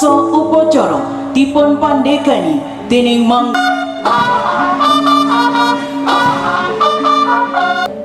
Mangsa upacara dipun pandegani dening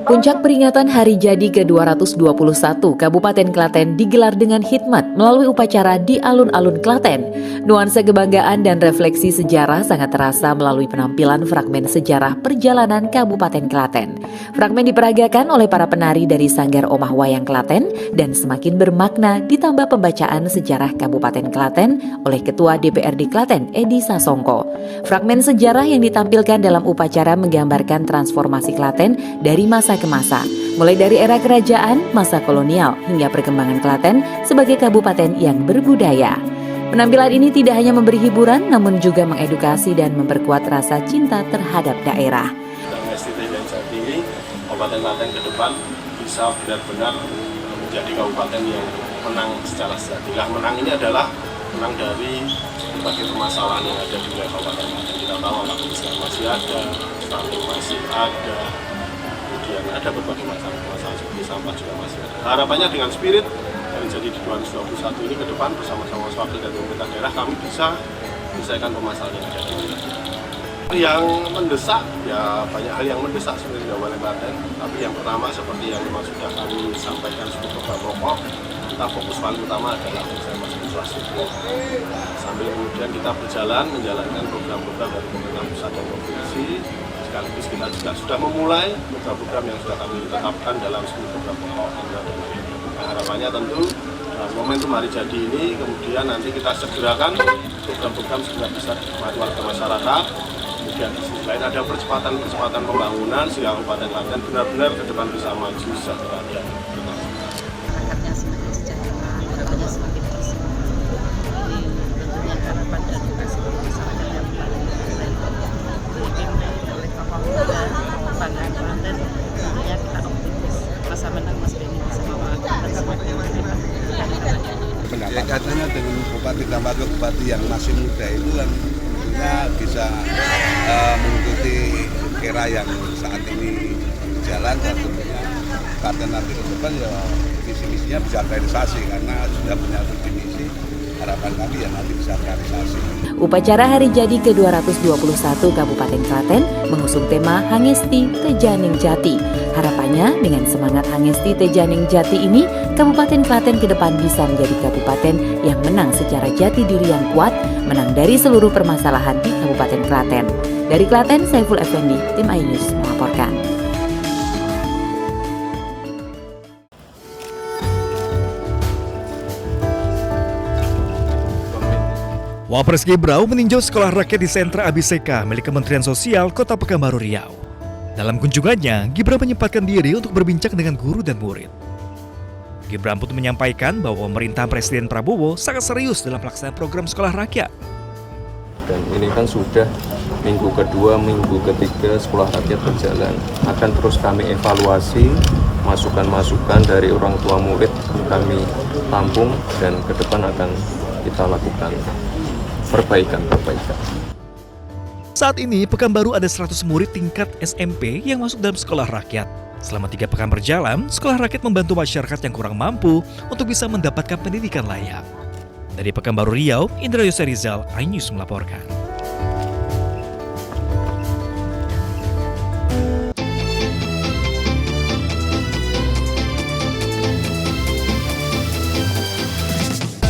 Puncak peringatan Hari Jadi ke-221 Kabupaten Klaten digelar dengan hikmat melalui upacara di alun-alun Klaten. Nuansa kebanggaan dan refleksi sejarah sangat terasa melalui penampilan fragmen sejarah perjalanan Kabupaten Klaten. Fragmen diperagakan oleh para penari dari Sanggar Omah Wayang Klaten dan semakin bermakna ditambah pembacaan sejarah Kabupaten Klaten oleh Ketua DPRD Klaten Edi Sasongko. Fragmen sejarah yang ditampilkan dalam upacara menggambarkan transformasi Klaten dari masa ke masa, mulai dari era kerajaan, masa kolonial, hingga perkembangan Klaten sebagai kabupaten yang berbudaya. Penampilan ini tidak hanya memberi hiburan, namun juga mengedukasi dan memperkuat rasa cinta terhadap daerah. Dan jadi Kabupaten Klaten ke depan bisa benar-benar menjadi kabupaten yang menang secara sejatilah. Menang ini adalah menang dari berbagai permasalahan yang ada di wilayah Kabupaten Klaten. Kita tahu kemiskinan masih ada, stunting masih ada, kemudian ada berbagai macam masalah seperti sampah juga masih ada. Harapannya dengan spirit yang jadi di 2021 ini ke depan bersama-sama wakil dan pemerintah daerah kami bisa menyelesaikan permasalahan yang ada di wilayah. Yang mendesak, ya banyak hal yang mendesak sebenarnya di Kabupaten Klaten. Tapi yang pertama seperti yang sudah kami sampaikan sebagai program pokok, kita fokus paling utama adalah infrastruktur. Sambil kemudian kita berjalan menjalankan program-program dari pemerintah pusat dan provinsi. Sekaligus kita juga sudah memulai program-program yang sudah kami tetapkan dalam 10 program pokok. Nah, harapannya tentu dalam momentum hari jadi ini, kemudian nanti kita segerakan program-program segera bisa dinikmati warga masyarakat. Kemudian di sisi lain ada percepatan pembangunan sehingga Kabupaten Klaten benar-benar ke depan bisa maju sejahtera. Masyarakatnya semakin sejahtera, harapannya semakin bersih. Jadi tentunya harapan dan aspirasi masyarakat yang paling dipimpin oleh Bapak Muda, Banggaan Klaten. Tentunya kita optimis masa menang Mas Beni bisa membawa Klaten semakin ke depan. Ya, katanya dengan bupati tambah bupati yang masih muda itu kan tentunya bisa mengikuti era yang saat ini berjalan, dan tentunya Klaten nanti ke depan ya visi-misinya bisa realisasi karena sudah punya visi misi. Harapan kami ya nanti bisa realisasi. Upacara Hari Jadi ke-221 Kabupaten Klaten mengusung tema Hangesti Tejaning Jati. Harapannya dengan semangat Hangesti Tejaning Jati ini, Kabupaten Klaten ke depan bisa menjadi kabupaten yang menang secara jati diri yang kuat, menang dari seluruh permasalahan di Kabupaten Klaten. Dari Klaten, Saiful Effendi, Tim iNews melaporkan. Wapres Gebrau meninjau sekolah rakyat di sentra Abiseka milik Kementerian Sosial Kota Pekanbaru Riau. Dalam kunjungannya, Gibran menyempatkan diri untuk berbincang dengan guru dan murid. Gibran pun menyampaikan bahwa pemerintahan Presiden Prabowo sangat serius dalam pelaksanaan program sekolah rakyat. Dan ini kan sudah minggu kedua, minggu ketiga sekolah rakyat berjalan. Akan terus kami evaluasi, masukan-masukan dari orang tua murid kami tampung dan ke depan akan kita lakukan perbaikan. Saat ini, Pekanbaru ada 100 murid tingkat SMP yang masuk dalam sekolah rakyat. Selama 3 pekan berjalan, sekolah rakyat membantu masyarakat yang kurang mampu untuk bisa mendapatkan pendidikan layak. Dari Pekanbaru Riau, Indra Yoserizal, iNews melaporkan.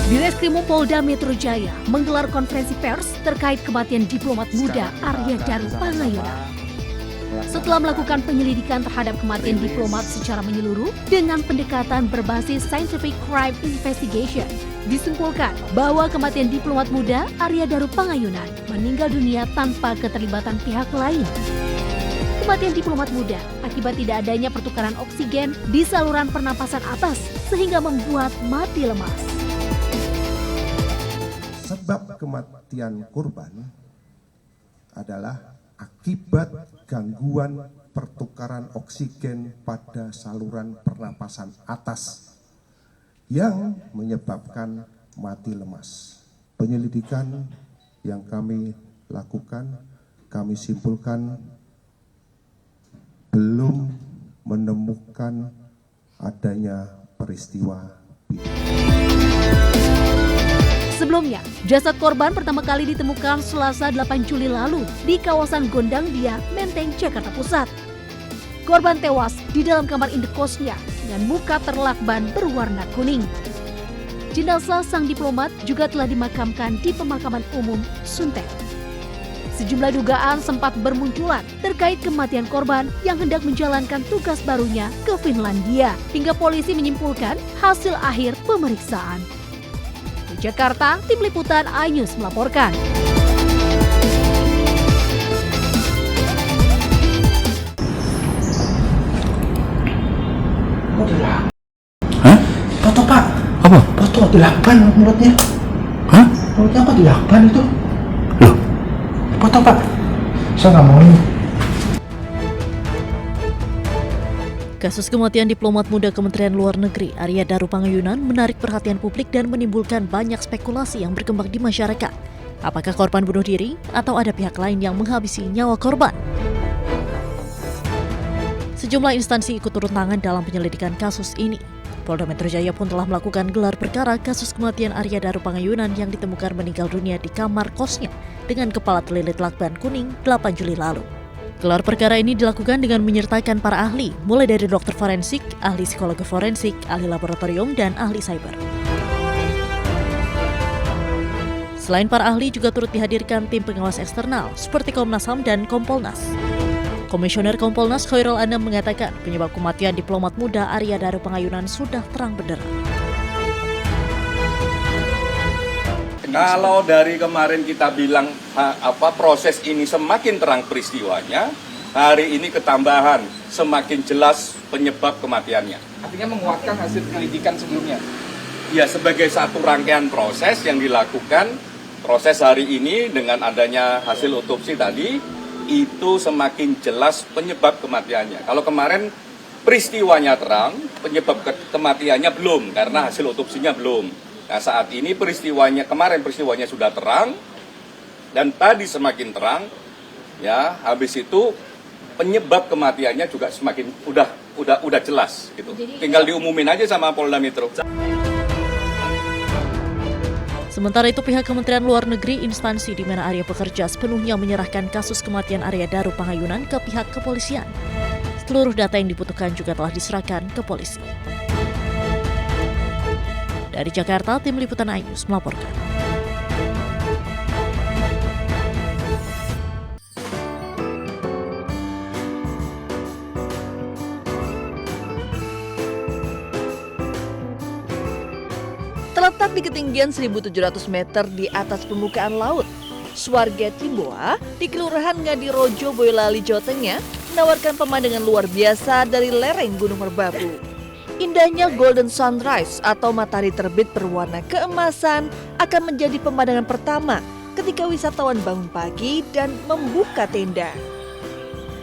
Direskrimum Polda Metro Jaya menggelar konferensi pers terkait kematian diplomat muda Arya Daru Pangayunan. Setelah melakukan penyelidikan terhadap kematian diplomat secara menyeluruh dengan pendekatan berbasis Scientific Crime Investigation, disimpulkan bahwa kematian diplomat muda Arya Daru Pangayunan meninggal dunia tanpa keterlibatan pihak lain. Kematian diplomat muda akibat tidak adanya pertukaran oksigen di saluran pernapasan atas sehingga membuat mati lemas. Sebab kematian korban adalah akibat gangguan pertukaran oksigen pada saluran pernapasan atas yang menyebabkan mati lemas. Penyelidikan yang kami lakukan, kami simpulkan belum menemukan adanya peristiwa pidana. Sebelumnya, jasad korban pertama kali ditemukan Selasa 8 Juli lalu di kawasan Gondang Dia, Menteng, Jakarta Pusat. Korban tewas di dalam kamar indekosnya dengan muka terlakban berwarna kuning. Jenazah sang diplomat juga telah dimakamkan di pemakaman umum Sunter. Sejumlah dugaan sempat bermunculan terkait kematian korban yang hendak menjalankan tugas barunya ke Finlandia, hingga polisi menyimpulkan hasil akhir pemeriksaan. Di Jakarta, tim liputan iNews melaporkan. Foto Pak. Apa? Foto dilakban mulutnya. Hah? Mulutnya apa dilakban itu? Loh? Foto Pak. Saya nggak mau ini. Kasus kematian diplomat muda Kementerian Luar Negeri Arya Daru Pangayunan menarik perhatian publik dan menimbulkan banyak spekulasi yang berkembang di masyarakat. Apakah korban bunuh diri atau ada pihak lain yang menghabisi nyawa korban? Sejumlah instansi ikut turun tangan dalam penyelidikan kasus ini. Polda Metro Jaya pun telah melakukan gelar perkara kasus kematian Arya Daru Pangayunan yang ditemukan meninggal dunia di kamar kosnya dengan kepala terlilit lakban kuning 8 Juli lalu. Gelar perkara ini dilakukan dengan menyertakan para ahli, mulai dari dokter forensik, ahli psikologi forensik, ahli laboratorium, dan ahli cyber. Selain para ahli juga turut dihadirkan tim pengawas eksternal seperti Komnas HAM dan Kompolnas. Komisioner Kompolnas Khairul Anam mengatakan penyebab kematian diplomat muda Arya Daru Pangayunan sudah terang benderang. Kalau dari kemarin kita bilang proses ini semakin terang peristiwanya, hari ini ketambahan semakin jelas penyebab kematiannya. Artinya menguatkan hasil penyelidikan sebelumnya. Ya, sebagai satu rangkaian proses yang dilakukan, proses hari ini dengan adanya hasil otopsi tadi, itu semakin jelas penyebab kematiannya. Kalau kemarin peristiwanya terang, penyebab kematiannya belum, karena hasil otopsinya belum. Nah, saat ini kemarin peristiwanya sudah terang, dan tadi semakin terang, ya, habis itu penyebab kematiannya juga semakin udah jelas gitu. Tinggal diumumin aja sama Polda Metro. Sementara itu pihak Kementerian Luar Negeri, instansi di mana Arya bekerja, sepenuhnya menyerahkan kasus kematian Arya Daru Pangayunan ke pihak kepolisian. Seluruh data yang dibutuhkan juga telah diserahkan ke polisi. Dari Jakarta, tim liputan iNews melaporkan. Terletak di ketinggian 1.700 meter di atas permukaan laut, Swarga Timboa di Kelurahan Ngadirojo, Boyolali, Jawa Tengah menawarkan pemandangan luar biasa dari lereng Gunung Merbabu. Indahnya golden sunrise atau matahari terbit berwarna keemasan akan menjadi pemandangan pertama ketika wisatawan bangun pagi dan membuka tenda.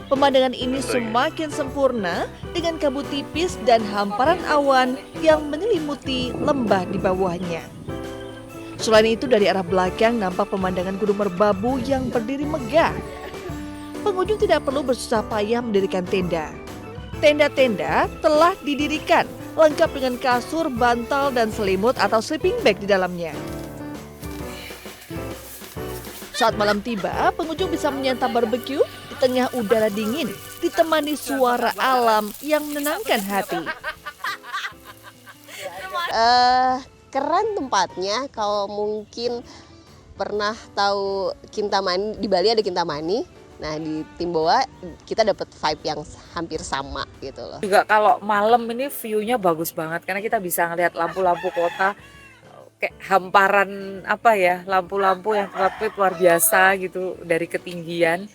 Pemandangan ini semakin sempurna dengan kabut tipis dan hamparan awan yang menyelimuti lembah di bawahnya. Selain itu, dari arah belakang nampak pemandangan Gunung Merbabu yang berdiri megah. Pengunjung tidak perlu bersusah payah mendirikan tenda. Tenda-tenda telah didirikan lengkap dengan kasur, bantal, dan selimut atau sleeping bag di dalamnya. Saat malam tiba, pengunjung bisa menyantap barbeque di tengah udara dingin, ditemani suara alam yang menenangkan hati. Keren tempatnya. Kalau mungkin pernah tahu Kintamani, di Bali ada Kintamani. Nah, di Timboa kita dapat vibe yang hampir sama gitu loh. Juga kalau malam ini view-nya bagus banget karena kita bisa ngelihat lampu-lampu kota, kayak hamparan lampu-lampu yang luar biasa gitu dari ketinggian.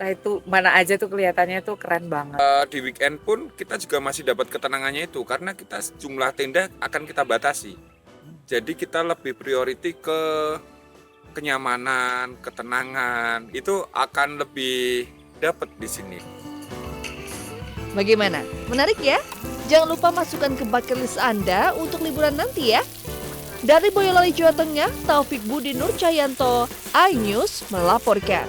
Entah itu mana aja tuh kelihatannya tuh keren banget. Di weekend pun kita juga masih dapat ketenangannya itu karena kita jumlah tenda akan kita batasi. Jadi kita lebih priority ke kenyamanan, ketenangan, itu akan lebih dapat di sini. Bagaimana? Menarik ya? Jangan lupa masukkan ke bucket list Anda untuk liburan nanti ya. Dari Boyolali, Jawa Tengah, Taufik Budi Nur Cayanto, iNews melaporkan.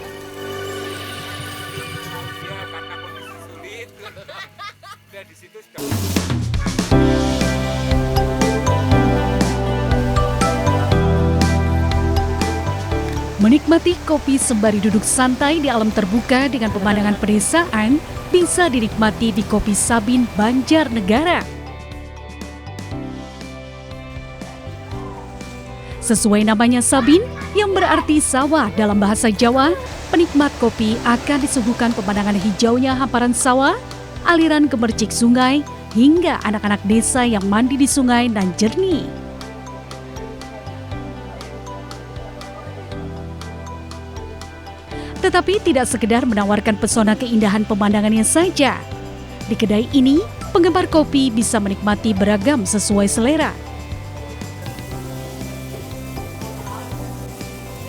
Ya, karena kondisi sulit, udah di situ sudah. Menikmati kopi sembari duduk santai di alam terbuka dengan pemandangan pedesaan bisa dinikmati di Kopi Sabin Banjarnegara. Sesuai namanya Sabin, yang berarti sawah dalam bahasa Jawa, penikmat kopi akan disuguhkan pemandangan hijaunya hamparan sawah, aliran gemercik sungai, hingga anak-anak desa yang mandi di sungai nan jernih. Tetapi tidak sekedar menawarkan pesona keindahan pemandangannya saja. Di kedai ini, penggemar kopi bisa menikmati beragam sesuai selera.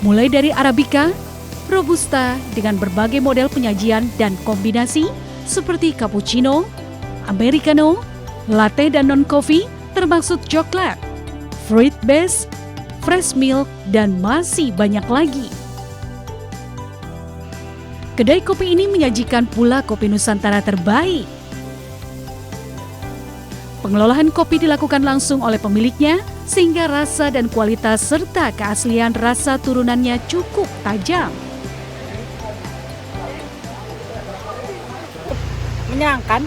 Mulai dari Arabica, Robusta dengan berbagai model penyajian dan kombinasi seperti cappuccino, americano, latte dan non-coffee termasuk coklat, fruit based, fresh milk, dan masih banyak lagi. Kedai kopi ini menyajikan pula kopi Nusantara terbaik. Pengelolaan kopi dilakukan langsung oleh pemiliknya, sehingga rasa dan kualitas serta keaslian rasa turunannya cukup tajam. Menyenangkan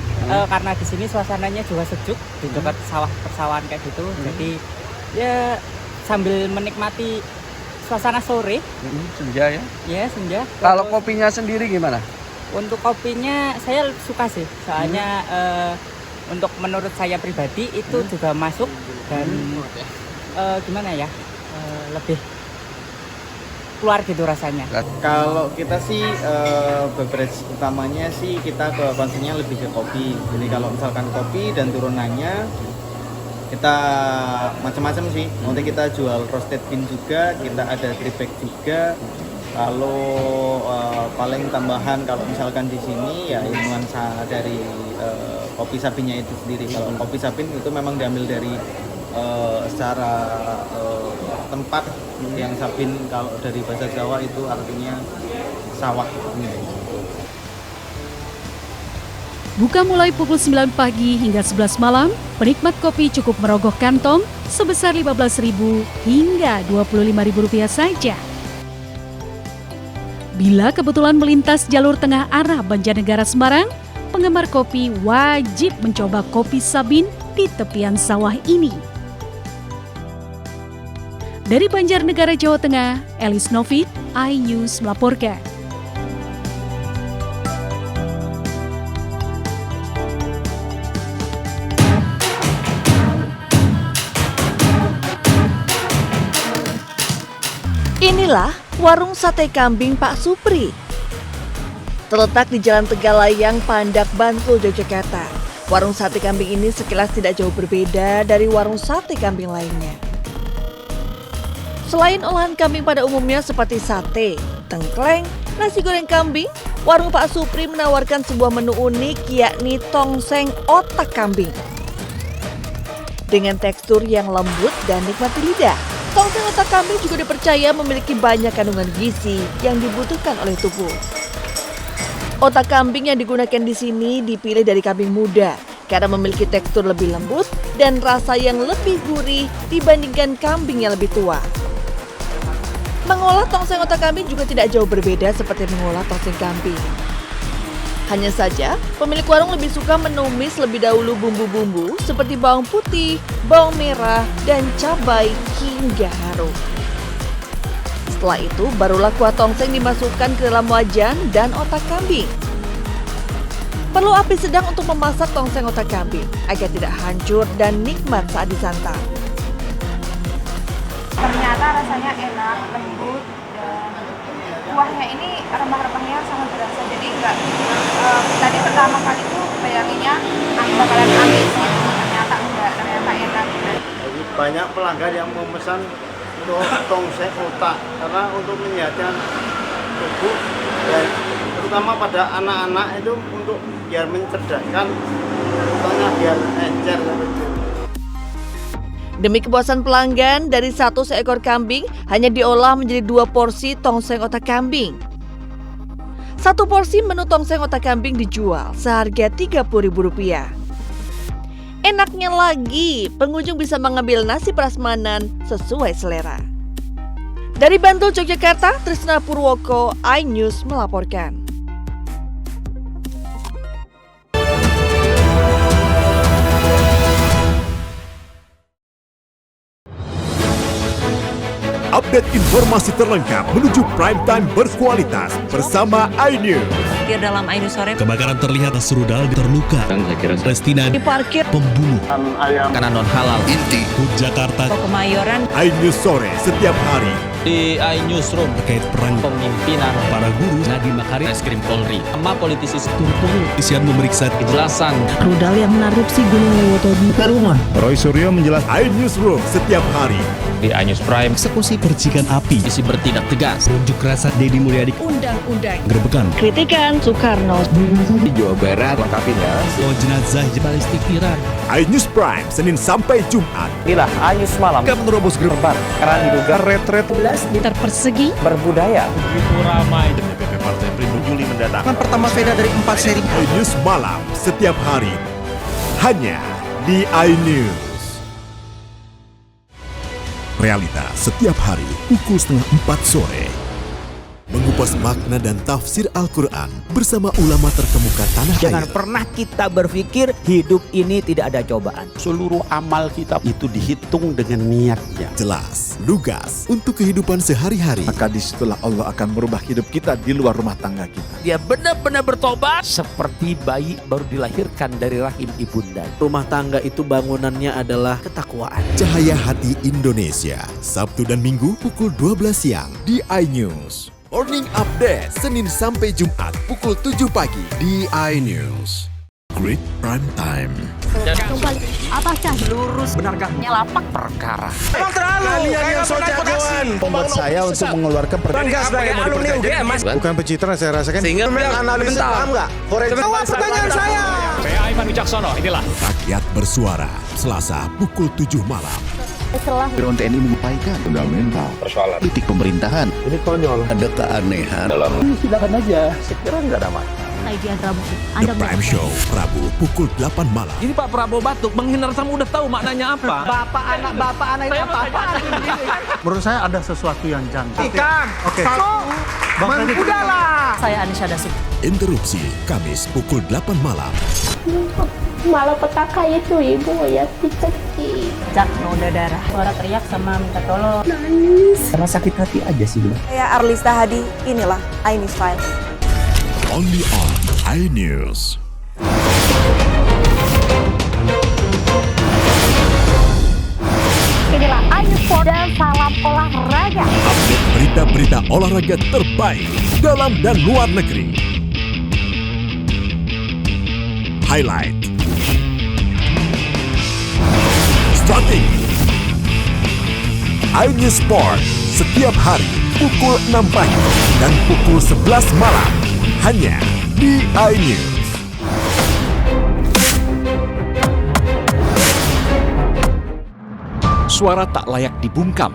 karena di sini suasananya juga sejuk, di dekat sawah persawahan kayak gitu. Jadi ya sambil menikmati suasana sore. Senja ya? Ya, senja. Kalau kopinya sendiri gimana? Untuk kopinya saya suka sih, soalnya untuk menurut saya pribadi itu juga masuk dan gimana ya, lebih keluar gitu rasanya. Kalau kita sih beverage utamanya sih kita ke konsumennya lebih ke kopi. Jadi kalau misalkan kopi dan turunannya kita macam-macam sih. Nanti kita jual roasted bean juga, kita ada drip bag juga. Kalau paling tambahan kalau misalkan di sini ya nuansa dari kopi sabinnya itu sendiri. Kalau kopi sabin itu memang diambil dari secara tempat yang sabin, kalau dari bahasa Jawa itu artinya sawah. Buka mulai pukul 9 pagi hingga 11 malam, penikmat kopi cukup merogoh kantong sebesar Rp15.000 hingga Rp25.000 saja. Bila kebetulan melintas jalur tengah arah Banjarnegara Semarang, penggemar kopi wajib mencoba kopi Sabin di tepian sawah ini. Dari Banjarnegara, Jawa Tengah, Elis Novit, iNews melaporkan. Inilah warung sate kambing Pak Supri. Terletak di Jalan Tegalayang, Pandak, Bantul, Yogyakarta. Warung sate kambing ini sekilas tidak jauh berbeda dari warung sate kambing lainnya. Selain olahan kambing pada umumnya seperti sate, tengkleng, nasi goreng kambing, warung Pak Supri menawarkan sebuah menu unik yakni tongseng otak kambing. Dengan tekstur yang lembut dan nikmat di lidah, tongseng otak kambing juga dipercaya memiliki banyak kandungan gizi yang dibutuhkan oleh tubuh. Otak kambing yang digunakan di sini dipilih dari kambing muda karena memiliki tekstur lebih lembut dan rasa yang lebih gurih dibandingkan kambing yang lebih tua. Mengolah tongseng otak kambing juga tidak jauh berbeda seperti mengolah tongseng kambing. Hanya saja, pemilik warung lebih suka menumis lebih dahulu bumbu-bumbu seperti bawang putih, bawang merah, dan cabai hingga harum. Setelah itu, barulah kuah tongseng dimasukkan ke dalam wajan dan otak kambing. Perlu api sedang untuk memasak tongseng otak kambing agar tidak hancur dan nikmat saat disantap. Ternyata rasanya enak, lembut, dan kuahnya ini rempah-rempahnya sangat berasa. Jadi enggak tadi pertama kali tuh bayanginnya bakalan amis gitu, ternyata enggak, ternyata enak. Jadi banyak pelanggan yang memesan untuk tongseng otak karena untuk menyehatkan tubuh dan terutama pada anak-anak itu untuk biar mencerdaskan otaknya biar encer gitu. Demi kepuasan pelanggan, dari satu seekor kambing hanya diolah menjadi 2 porsi tongseng otak kambing. Satu porsi menu tongseng otak kambing dijual seharga Rp30.000. Enaknya lagi, pengunjung bisa mengambil nasi prasmanan sesuai selera. Dari Bantul, Yogyakarta, Trisna Purwoko, iNews melaporkan. Update informasi terlengkap menuju prime time berkualitas bersama iNews. Dalam iNews sore, Kebakaran terlihat rudal terluka. Palestina diparkir. Pembunuh. Makanan non halal. Inti. Jakarta. Kemayoran. iNews sore setiap hari. Di iNewsroom Terkait perang pemimpinan para guru. Nadiem Makarim, Reskrim Polri, sama politisi Turkul. Isian memeriksa Kejelasan. Rudal yang menarupsi Gunung Lewoto di rumah. Roy Suryo menjelaskan iNewsroom setiap hari. Di iNews Prime, Eksekusi percikan api. isi bertindak tegas. Unjuk rasa Deddy Mulyadi. Undang-undang. Gerbekan. Kritikan Soekarno. Di Jawa Barat, lengkapinya. Jenazah Balistik Iran. iNews Prime Senin sampai Jumat. Inilah iNews Malam. Akan menerobos gerbang Karena diduga retret Meter persegi. berbudaya. begitu ramai. DPP Partai Perindo Juli mendatang. Pertama sepeda dari 4 seri. iNews Malam setiap hari hanya di iNews. Realita setiap hari pukul 3:30 sore. Mengupas makna dan tafsir Al-Quran bersama ulama terkemuka tanah air. Jangan pernah kita berpikir hidup ini tidak ada cobaan. Seluruh amal kita itu dihitung dengan niatnya. Jelas, lugas untuk kehidupan sehari-hari. Maka disitulah Allah akan merubah hidup kita di luar rumah tangga kita. Dia benar-benar bertobat seperti bayi baru dilahirkan dari rahim ibunda. Rumah tangga itu bangunannya adalah ketakwaan. Cahaya Hati Indonesia, Sabtu dan Minggu pukul 12 siang di iNews. Morning Update, Senin sampai Jumat pukul 7 pagi di iNews. Great Prime Time. Kembali, apakah lurus benarkah lapak perkara? Emang terlalu. Kalian yang so jagoan. Membuat saya untuk mengeluarkan Bangga sebagai alumni UGM, Mas. Bukan pencitraan saya rasakan. Sehingga analisis paham nggak? Jawab pertanyaan saya. Saya Aiman Wicaksono, inilah. Rakyat bersuara, Selasa pukul 7 malam. setelah Background TNI mengupayakan fundamental Persoalan politik pemerintahan. ini konyol. Ada keanehan Dalam silakan aja. Sekira nggak ada masalah. Media Rabu, The Prime Show, Rabu pukul 8 malam. Ini Pak Prabowo batuk, menghindar sama udah tahu maknanya apa. Bapak anak ini apa? Menurut saya ada sesuatu yang janggal. Ikan. Oke. Udahlah. Saya Anisha Dasuk. Interupsi, Kamis pukul 8 malam. Malah petaka itu ibu ya dicekik. Jak noda darah. Suara teriak sama minta tolong. Nangis. Karena sakit hati aja sih bro. Saya Arlista Hadi, inilah iNews File. Only on iNews. Inilah iNews dan salam olahraga. Update berita-berita olahraga terbaik dalam dan luar negeri. Highlight. Strategi. iNews Sport setiap hari pukul 6 pagi dan pukul 11 malam hanya di iNews. Suara tak layak dibungkam.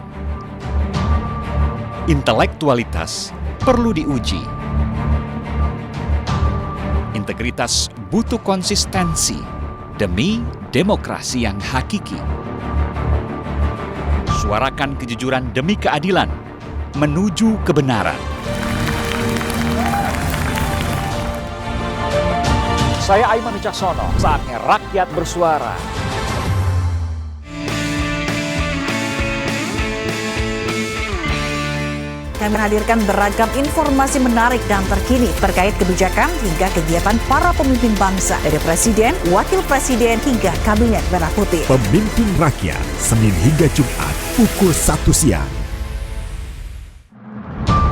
Intelektualitas perlu diuji. Integritas butuh konsistensi demi demokrasi yang hakiki. Suarakan kejujuran demi keadilan menuju kebenaran. Saya Aiman Wicaksono, saatnya rakyat bersuara. Kami menghadirkan beragam informasi menarik dan terkini terkait kebijakan hingga kegiatan para pemimpin bangsa dari Presiden, Wakil Presiden hingga Kabinet Merah Putih. Pemimpin Rakyat, Senin hingga Jumat pukul 1 siang.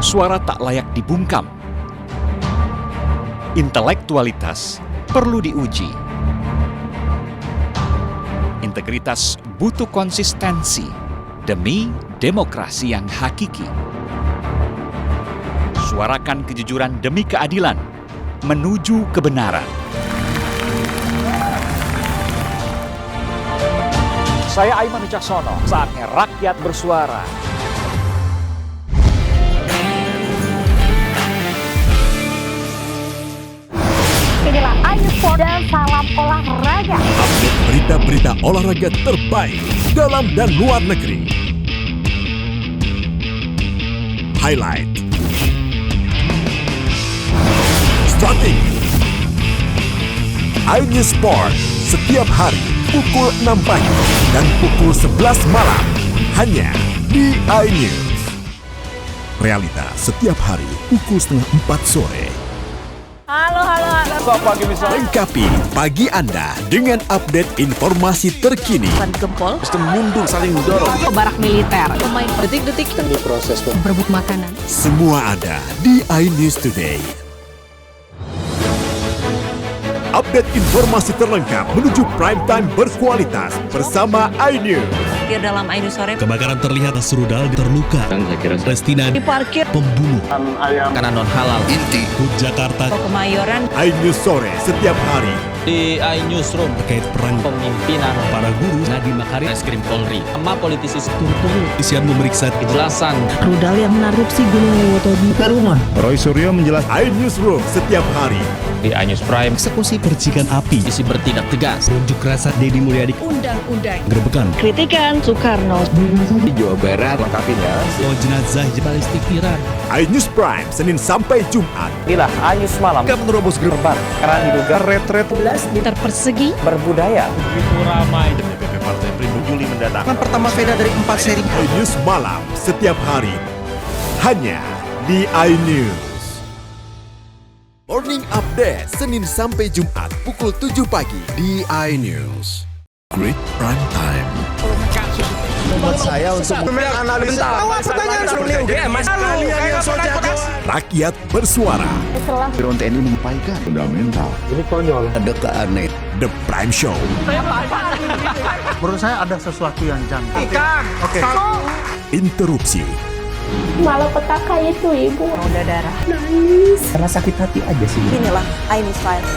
Suara tak layak dibungkam. Intelektualitas perlu diuji. Integritas butuh konsistensi demi demokrasi yang hakiki. Suarakan kejujuran demi keadilan menuju kebenaran. Saya Aiman Wicaksono, saatnya rakyat bersuara. Inilah iNews dan salam olahraga. Update berita-berita olahraga terbaik dalam dan luar negeri. highlight. Starting iNews Sport setiap hari pukul 6 pagi dan pukul 11 malam hanya di iNews. Realita setiap hari pukul setengah 4 sore. Halo. Lengkapi pagi Anda dengan update informasi terkini. Gempol, Sistem mundur saling dorong. Barak militer, pemain detik-detik Proses berebut makanan. Semua ada di iNews Today. Update informasi terlengkap menuju prime time berkualitas bersama iNews. Dalam iNews sore, Kebakaran terlihat Serudal terluka. Palestina diparkir pembunuh. Karena non halal. Inti Hut Jakarta Kemayoran, iNews sore setiap hari. Di iNewsroom terkait perang pemimpinan para guru. Nadiem Makarim, Reskrim Polri, sama politisi Turut-turut isian memeriksa kejelasan. rudal yang menarupsi Gunung Lewoto di rumah. Roy Suryo menjelaskan iNewsroom setiap hari. Di iNews Prime, eksekusi percikan api. isi bertindak tegas. Unjuk rasa Deddy Mulyadi. Undang-undang. Gerebekan. Kritikan Soekarno. Di Jawa Barat, lengkapinya. Jenazah Balistik Iran. iNews Prime Senin sampai Jumat. Inilah iNews Malam. Gak menerobos gerbang. Karena diduga retret Meter persegi, berbudaya. begitu ramai DPP Partai Perindo Juli mendatang. Pertama sepeda dari 4 seri. iNews malam setiap hari hanya di iNews. Morning Update Senin sampai Jumat pukul 7 pagi di iNews. Great Prime Time. Buat saya untuk menganalisa. Pertanyaan Rakyat bersuara. Drone TNI menyampaikan fundamental. Ini konyol. Ada keaneh. The Prime Show. Menurut saya ada sesuatu yang janggal. Oke. Interupsi. Malapetaka itu ibu. udah darah. Nangis. Karena sakit hati aja sih. Inilah iNews Files.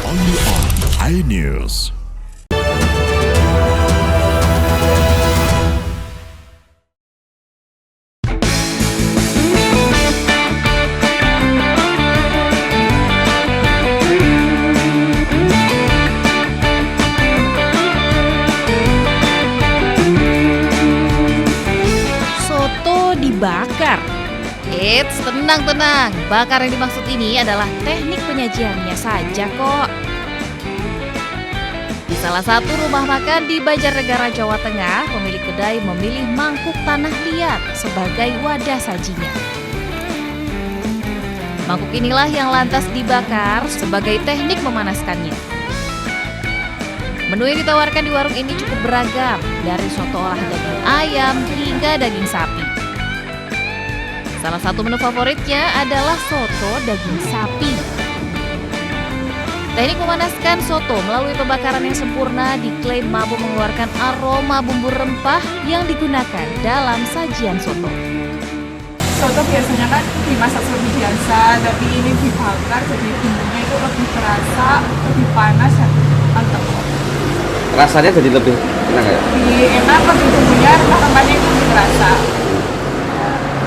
Only on iNews. Bakar. Eits, tenang. Bakar yang dimaksud ini adalah teknik penyajiannya saja kok. Di salah satu rumah makan di Banjarnegara, Jawa Tengah, pemilik kedai memilih mangkuk tanah liat sebagai wadah sajinya. Mangkuk inilah yang lantas dibakar sebagai teknik memanaskannya. Menu yang ditawarkan di warung ini cukup beragam, dari soto olah daging ayam hingga daging sapi. Salah satu menu favoritnya adalah soto daging sapi. Teknik memanaskan soto melalui pembakaran yang sempurna diklaim mampu mengeluarkan aroma bumbu rempah yang digunakan dalam sajian soto. Soto biasanya kan dimasak lebih biasa, tapi ini dibakar jadi bumbunya itu lebih terasa, lebih panas dan mantap. Rasanya jadi lebih enak ya? Lebih enak, lebih bumbunya, rempah-rempahnya itu lebih terasa.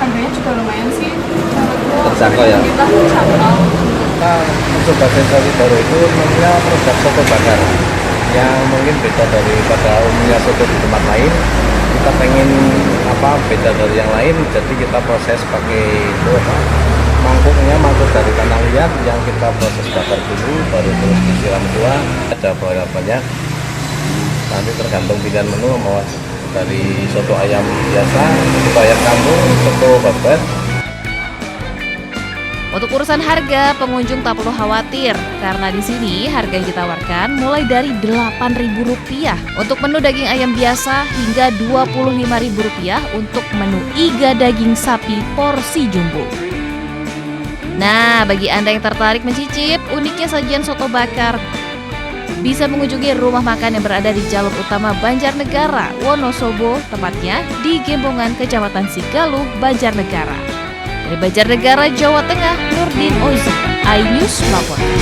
Harganya juga lumayan sih. Terjangkau ya? Kita terjangkau. Kita mencoba sensasi baru itu namanya produk soto bakar yang mungkin beda daripada umumnya soto di tempat lain. Kita pengen beda dari yang lain, jadi kita proses pakai mangkuk dari tanah liat yang kita proses bakar dulu, baru terus disiram kuah. Ada berapa banyak, nanti tergantung pilihan menu mau dari soto ayam biasa, soto ayam kampung, soto babat. Untuk urusan harga, pengunjung tak perlu khawatir karena di sini harga yang ditawarkan mulai dari Rp8.000 untuk menu daging ayam biasa hingga Rp25.000 untuk menu iga daging sapi porsi jumbo. Nah, bagi Anda yang tertarik mencicip uniknya sajian soto bakar, bisa mengunjungi rumah makan yang berada di Jalur Utama Banjarnegara, Wonosobo, tepatnya di Gembongan, Kecamatan Sigaluh, Banjarnegara. Dari Banjarnegara, Jawa Tengah, Nurdin Ozi, iNews melaporkan.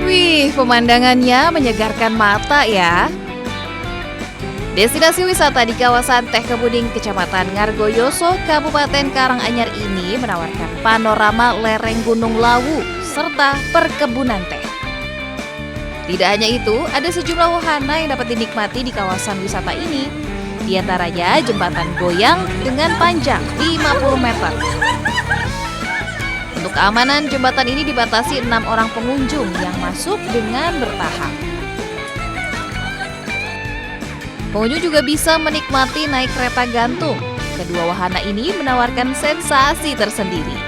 Wih, pemandangannya menyegarkan mata ya. Destinasi wisata di kawasan Teh Kemuning, Kecamatan Ngargoyoso, Kabupaten Karanganyar ini menawarkan panorama lereng Gunung Lawu serta perkebunan teh. Tidak hanya itu, ada sejumlah wahana yang dapat dinikmati di kawasan wisata ini. Di antaranya jembatan goyang dengan panjang 50 meter. Untuk keamanan, jembatan ini dibatasi 6 orang pengunjung yang masuk dengan bertahap. Pengunjung juga bisa menikmati naik kereta gantung. Kedua wahana ini menawarkan sensasi tersendiri.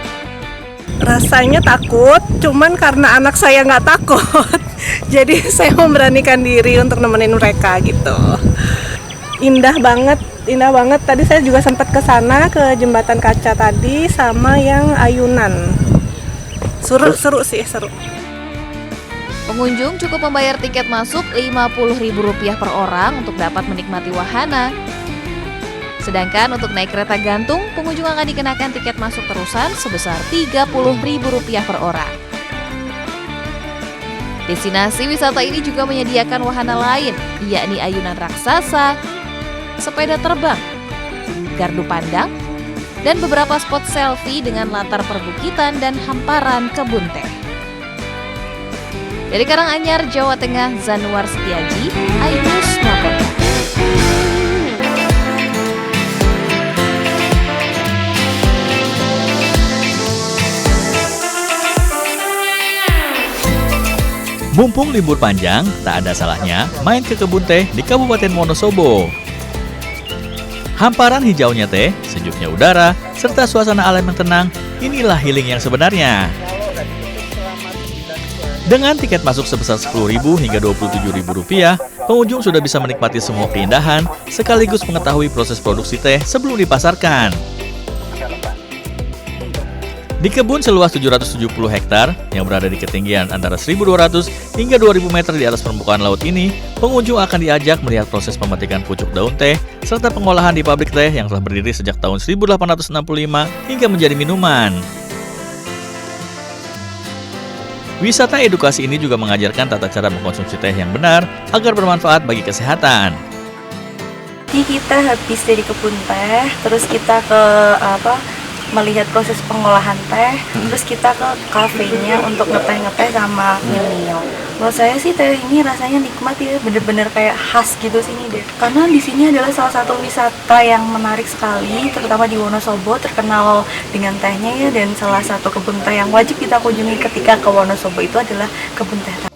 Rasanya takut, cuman karena anak saya nggak takut, jadi saya memberanikan diri untuk nemenin mereka gitu. Indah banget. Tadi saya juga sempat ke sana, ke jembatan kaca tadi, sama yang ayunan. Seru sih. Pengunjung cukup membayar tiket masuk Rp50.000 per orang untuk dapat menikmati wahana. Sedangkan untuk naik kereta gantung, pengunjung akan dikenakan tiket masuk terusan sebesar Rp30.000 per orang. Destinasi wisata ini juga menyediakan wahana lain, yakni ayunan raksasa, sepeda terbang, gardu pandang, dan beberapa spot selfie dengan latar perbukitan dan hamparan kebun teh. Dari Karanganyar, Jawa Tengah, Zanuar Setiaji, iNews melaporkan. Mumpung libur panjang, tak ada salahnya main ke kebun teh di Kabupaten Wonosobo. Hamparan hijaunya teh, sejuknya udara, serta suasana alam yang tenang, inilah healing yang sebenarnya. Dengan tiket masuk sebesar Rp10.000 hingga Rp27.000, pengunjung sudah bisa menikmati semua keindahan sekaligus mengetahui proses produksi teh sebelum dipasarkan. Di kebun seluas 770 hektar yang berada di ketinggian antara 1.200 hingga 2.000 meter di atas permukaan laut ini, pengunjung akan diajak melihat proses pemetikan pucuk daun teh serta pengolahan di pabrik teh yang telah berdiri sejak tahun 1865 hingga menjadi minuman. Wisata edukasi ini juga mengajarkan tata cara mengkonsumsi teh yang benar agar bermanfaat bagi kesehatan. Jadi kita habis dari kebun teh, terus kita ke melihat proses pengolahan teh, terus kita ke kafenya untuk ngeteh sama mil-mil. Menurut saya sih teh ini rasanya nikmat ya, bener-bener kayak khas gitu sini deh. Karena di sini adalah salah satu wisata yang menarik sekali, terutama di Wonosobo, terkenal dengan tehnya ya, dan salah satu kebun teh yang wajib kita kunjungi ketika ke Wonosobo itu adalah kebun teh.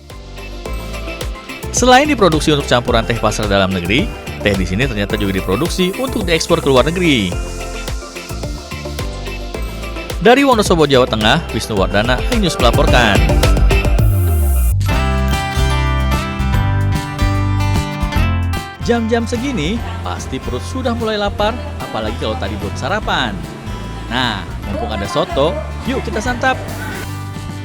Selain diproduksi untuk campuran teh pasar dalam negeri, teh di sini ternyata juga diproduksi untuk diekspor ke luar negeri. Dari Wonosobo, Jawa Tengah, Wisnu Wardana, iNews melaporkan. Jam-jam segini, pasti perut sudah mulai lapar, apalagi kalau tadi belum sarapan. Nah, mumpung ada soto, yuk kita santap.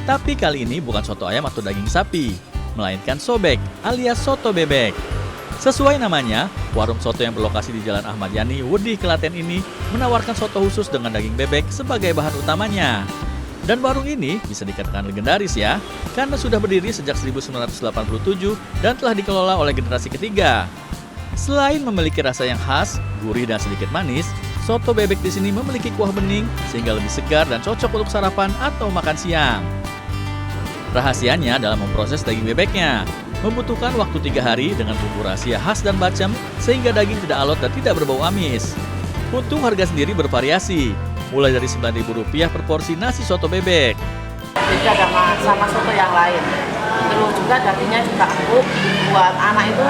Tapi kali ini bukan soto ayam atau daging sapi, melainkan sobek alias soto bebek. Sesuai namanya, warung soto yang berlokasi di Jalan Ahmad Yani, Wedhi, Klaten ini menawarkan soto khusus dengan daging bebek sebagai bahan utamanya. Dan warung ini bisa dikatakan legendaris ya, karena sudah berdiri sejak 1987 dan telah dikelola oleh generasi ketiga. Selain memiliki rasa yang khas, gurih dan sedikit manis, soto bebek di sini memiliki kuah bening sehingga lebih segar dan cocok untuk sarapan atau makan siang. Rahasianya dalam memproses daging bebeknya. Membutuhkan waktu 3 hari dengan bumbu rahasia khas dan bacem sehingga daging tidak alot dan tidak berbau amis. Untuk harga sendiri bervariasi, mulai dari Rp9.000 per porsi nasi soto bebek. Beda sama soto yang lain. Terus juga dagingnya juga empuk, buat anak itu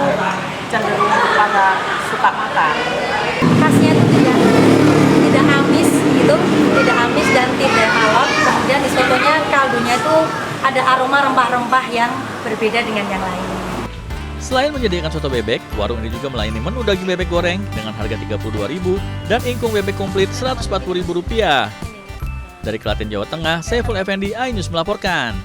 cenderung pada suka makan. Khasnya itu tidak amis gitu, tidak amis dan tidak alot. Kemudian di sotonya kaldunya itu ada aroma rempah-rempah yang berbeda dengan yang lain. Selain menyediakan soto bebek, warung ini juga melayani menu daging bebek goreng dengan harga Rp32.000 dan ingkung bebek komplit Rp140.000. Dari Klaten, Jawa Tengah, Saiful Effendi, iNews melaporkan.